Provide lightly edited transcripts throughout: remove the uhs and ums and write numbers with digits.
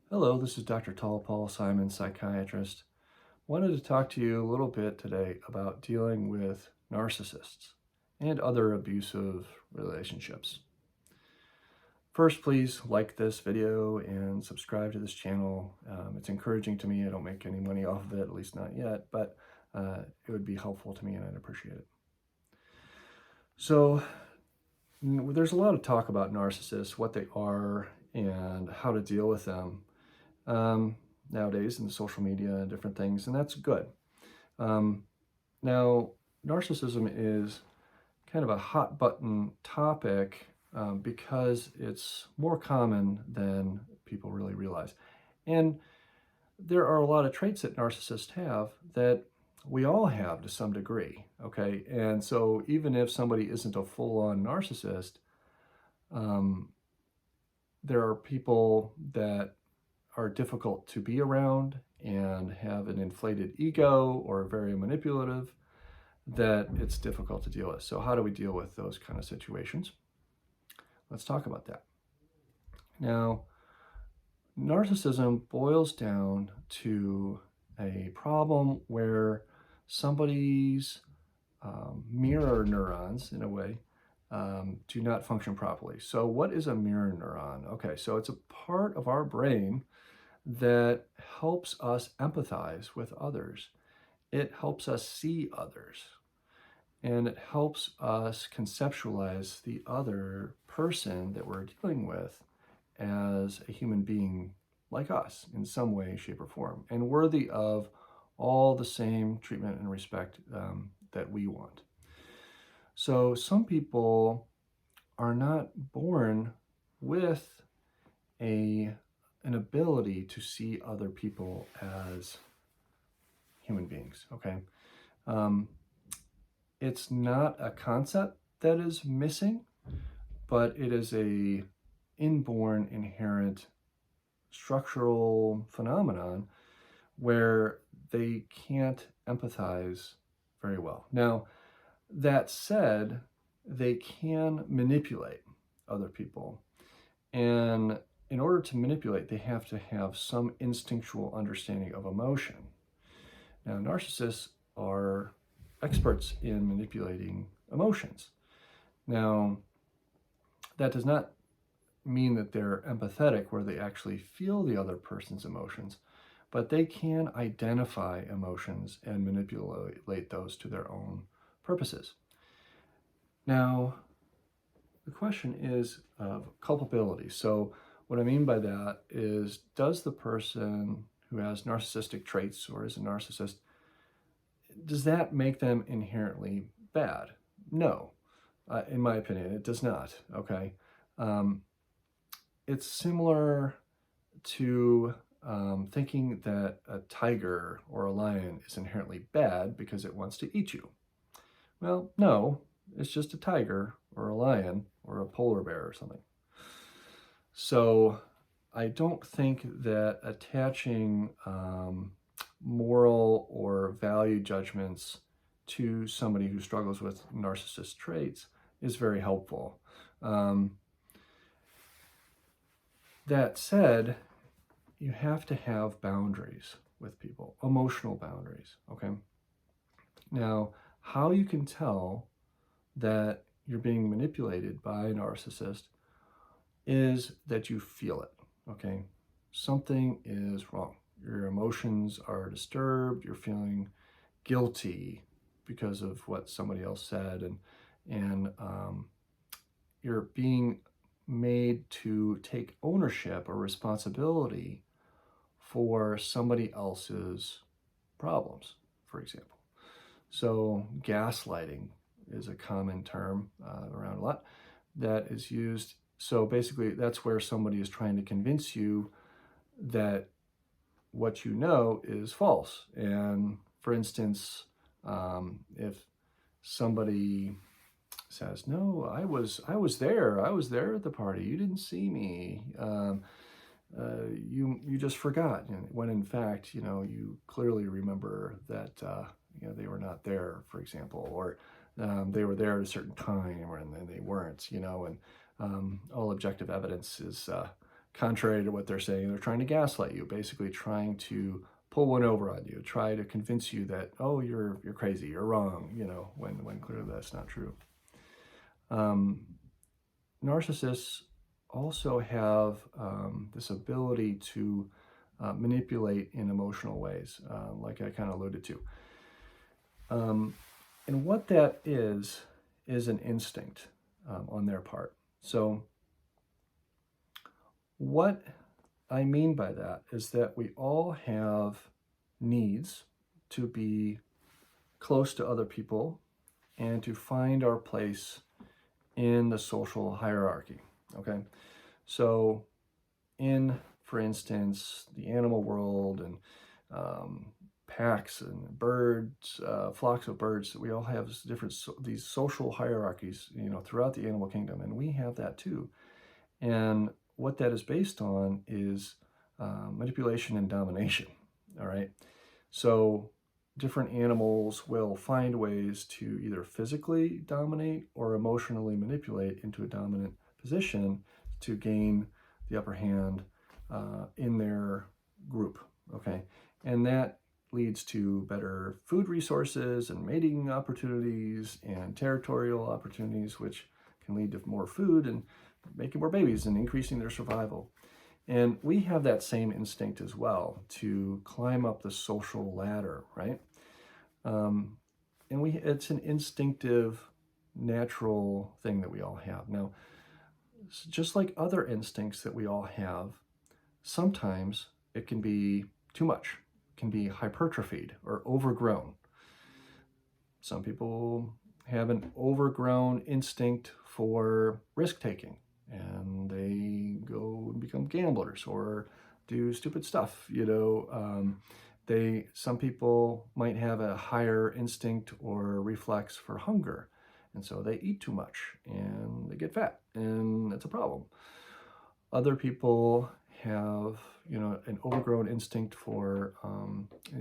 Hello, this is Dr. Paul Simon, psychiatrist. Wanted to talk to you a little bit today about dealing with narcissists and other abusive relationships. First, please like this video and subscribe to this channel. It's encouraging to me. I don't make any money off of it, at least not yet, but it would be helpful to me and I'd appreciate it. So, there's a lot of talk about narcissists, what they are, and how to deal with them. Nowadays in the social media and different things, and that's good. Now, narcissism is kind of a hot button topic because it's more common than people really realize. And there are a lot of traits that narcissists have that we all have to some degree, okay? And so even if somebody isn't a full-on narcissist, there are people that are difficult to be around and have an inflated ego or very manipulative that it's difficult to deal with. So how do we deal with those kind of situations? Let's talk about that. Now, narcissism boils down to a problem where somebody's mirror neurons, in a way, do not function properly. So what is a mirror neuron? Okay, so it's a part of our brain that helps us empathize with others. It helps us see others, and it helps us conceptualize the other person that we're dealing with as a human being like us in some way, shape, or form, and worthy of all the same treatment and respect that we want. So some people are not born with an ability to see other people as human beings, okay? It's not a concept that is missing, but it is a inborn, inherent structural phenomenon where they can't empathize very well. Now, that said, they can manipulate other people. And in order to manipulate, they have to have some instinctual understanding of emotion. Now, narcissists are experts in manipulating emotions. Now, that does not mean that they're empathetic, where they actually feel the other person's emotions, but they can identify emotions and manipulate those to their own purposes. Now, the question is of culpability. So what I mean by that is, does the person who has narcissistic traits or is a narcissist, does that make them inherently bad? No, in my opinion, it does not, okay? It's similar to thinking that a tiger or a lion is inherently bad because it wants to eat you. Well, no, it's just a tiger or a lion or a polar bear or something. So I don't think that attaching moral or value judgments to somebody who struggles with narcissist traits is very helpful. That said, you have to have boundaries with people, emotional boundaries, okay? Now, how you can tell that you're being manipulated by a narcissist is that you feel it, okay? Something is wrong. Your emotions are disturbed, you're feeling guilty because of what somebody else said, and you're being made to take ownership or responsibility for somebody else's problems, for example. So gaslighting is a common term around a lot that is used. So basically, that's where somebody is trying to convince you that what you know is false. And for instance, if somebody says, "No, I was there at the party. You didn't see me. You just forgot," when in fact, you clearly remember that they were not there, for example, or they were there at a certain time, and then they weren't, and all objective evidence is contrary to what they're saying. They're trying to gaslight you, basically trying to pull one over on you, try to convince you that, oh, you're crazy, you're wrong, when clearly that's not true. Narcissists also have this ability to manipulate in emotional ways, like I kind of alluded to. And what that is an instinct on their part. So what I mean by that is that we all have needs to be close to other people and to find our place in the social hierarchy, okay? So in, for instance, the animal world and packs and birds, flocks of birds, we all have these social hierarchies, throughout the animal kingdom, and we have that too. And what that is based on is manipulation and domination, all right? So different animals will find ways to either physically dominate or emotionally manipulate into a dominant position to gain the upper hand in their group, okay? And that leads to better food resources and mating opportunities and territorial opportunities, which can lead to more food and making more babies and increasing their survival. And we have that same instinct as well to climb up the social ladder, right? And it's an instinctive, natural thing that we all have. Now, just like other instincts that we all have, sometimes it can be too much, it can be hypertrophied or overgrown. Some people have an overgrown instinct for risk-taking, and they go and become gamblers or do stupid stuff, some people might have a higher instinct or reflex for hunger, and so they eat too much and they get fat, and that's a problem. Other people have, an overgrown instinct for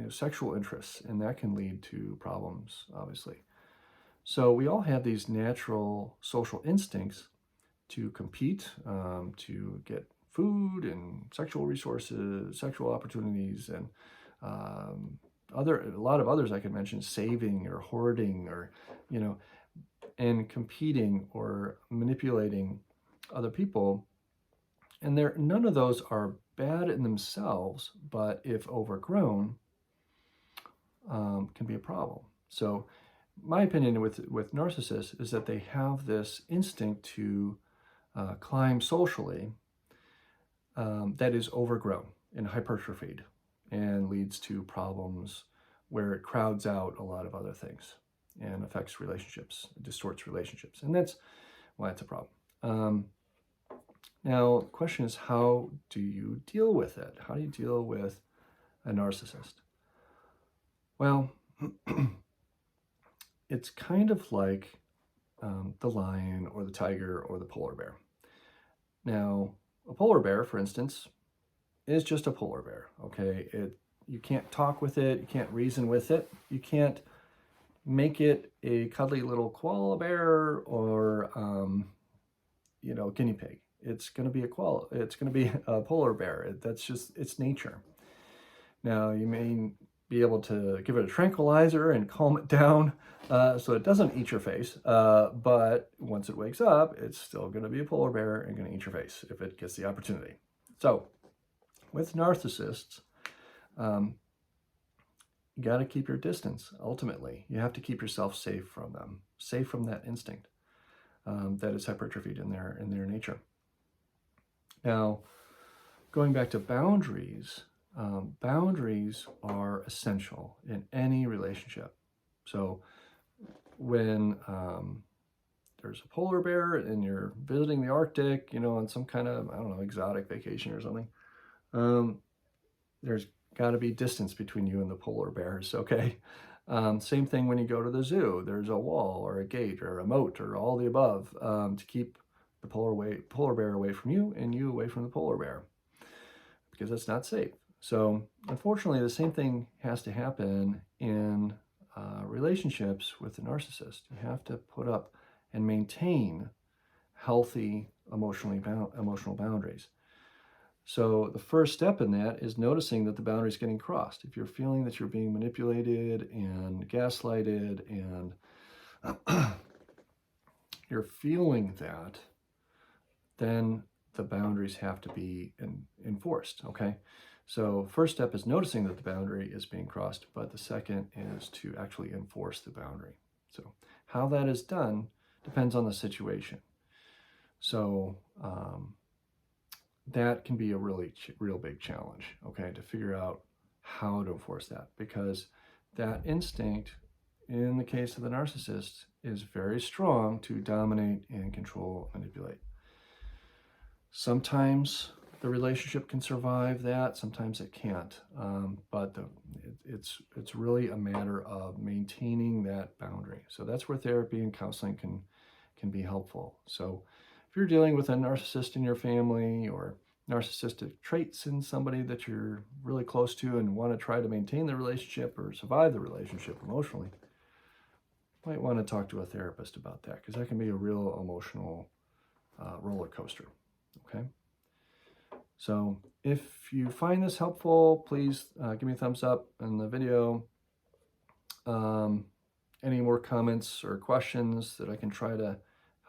sexual interests, and that can lead to problems, obviously. So we all have these natural social instincts to compete, to get food and sexual resources, sexual opportunities, and a lot of others I could mention, saving or hoarding or, and competing or manipulating other people. And none of those are bad in themselves, but if overgrown, can be a problem. So my opinion with narcissists is that they have this instinct to climb socially that is overgrown and hypertrophied and leads to problems where it crowds out a lot of other things and affects relationships, distorts relationships. And that's why it's a problem. Now, the question is, how do you deal with it? How do you deal with a narcissist? Well, it's kind of like the lion or the tiger or the polar bear. Now, a polar bear, for instance, is just a polar bear, okay? You can't talk with it, you can't reason with it, you can't make it a cuddly little koala bear or, guinea pig. It's going to be a polar bear. That's just its nature. Now, you may be able to give it a tranquilizer and calm it down so it doesn't eat your face, but once it wakes up, it's still going to be a polar bear and going to eat your face if it gets the opportunity. So, with narcissists, you got to keep your distance. Ultimately, you have to keep yourself safe from them, safe from that instinct that is hypertrophied in their nature. Now, going back to boundaries, boundaries are essential in any relationship. So when there's a polar bear and you're visiting the Arctic, on some kind of, exotic vacation or something, there's got to be distance between you and the polar bears, okay? Same thing when you go to the zoo. There's a wall or a gate or a moat or all the above to keep the polar bear away from you and you away from the polar bear, because it's not safe. So unfortunately, the same thing has to happen in relationships with the narcissist. You have to put up and maintain healthy emotional boundaries. So the first step in that is noticing that the boundary is getting crossed. If you're feeling that you're being manipulated and gaslighted and you're feeling that, then the boundaries have to be enforced, okay? So first step is noticing that the boundary is being crossed, but the second is to actually enforce the boundary. So how that is done depends on the situation. So that can be a real big challenge, okay, to figure out how to enforce that, because that instinct, in the case of the narcissist, is very strong to dominate and control, manipulate. Sometimes the relationship can survive that, sometimes it can't, but it's really a matter of maintaining that boundary. So that's where therapy and counseling can be helpful. So if you're dealing with a narcissist in your family or narcissistic traits in somebody that you're really close to and want to try to maintain the relationship or survive the relationship emotionally, you might want to talk to a therapist about that, because that can be a real emotional roller coaster. Okay. So if you find this helpful, please give me a thumbs up in the video. Any more comments or questions that I can try to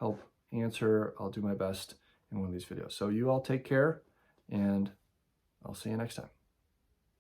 help answer, I'll do my best in one of these videos. So you all take care, and I'll see you next time.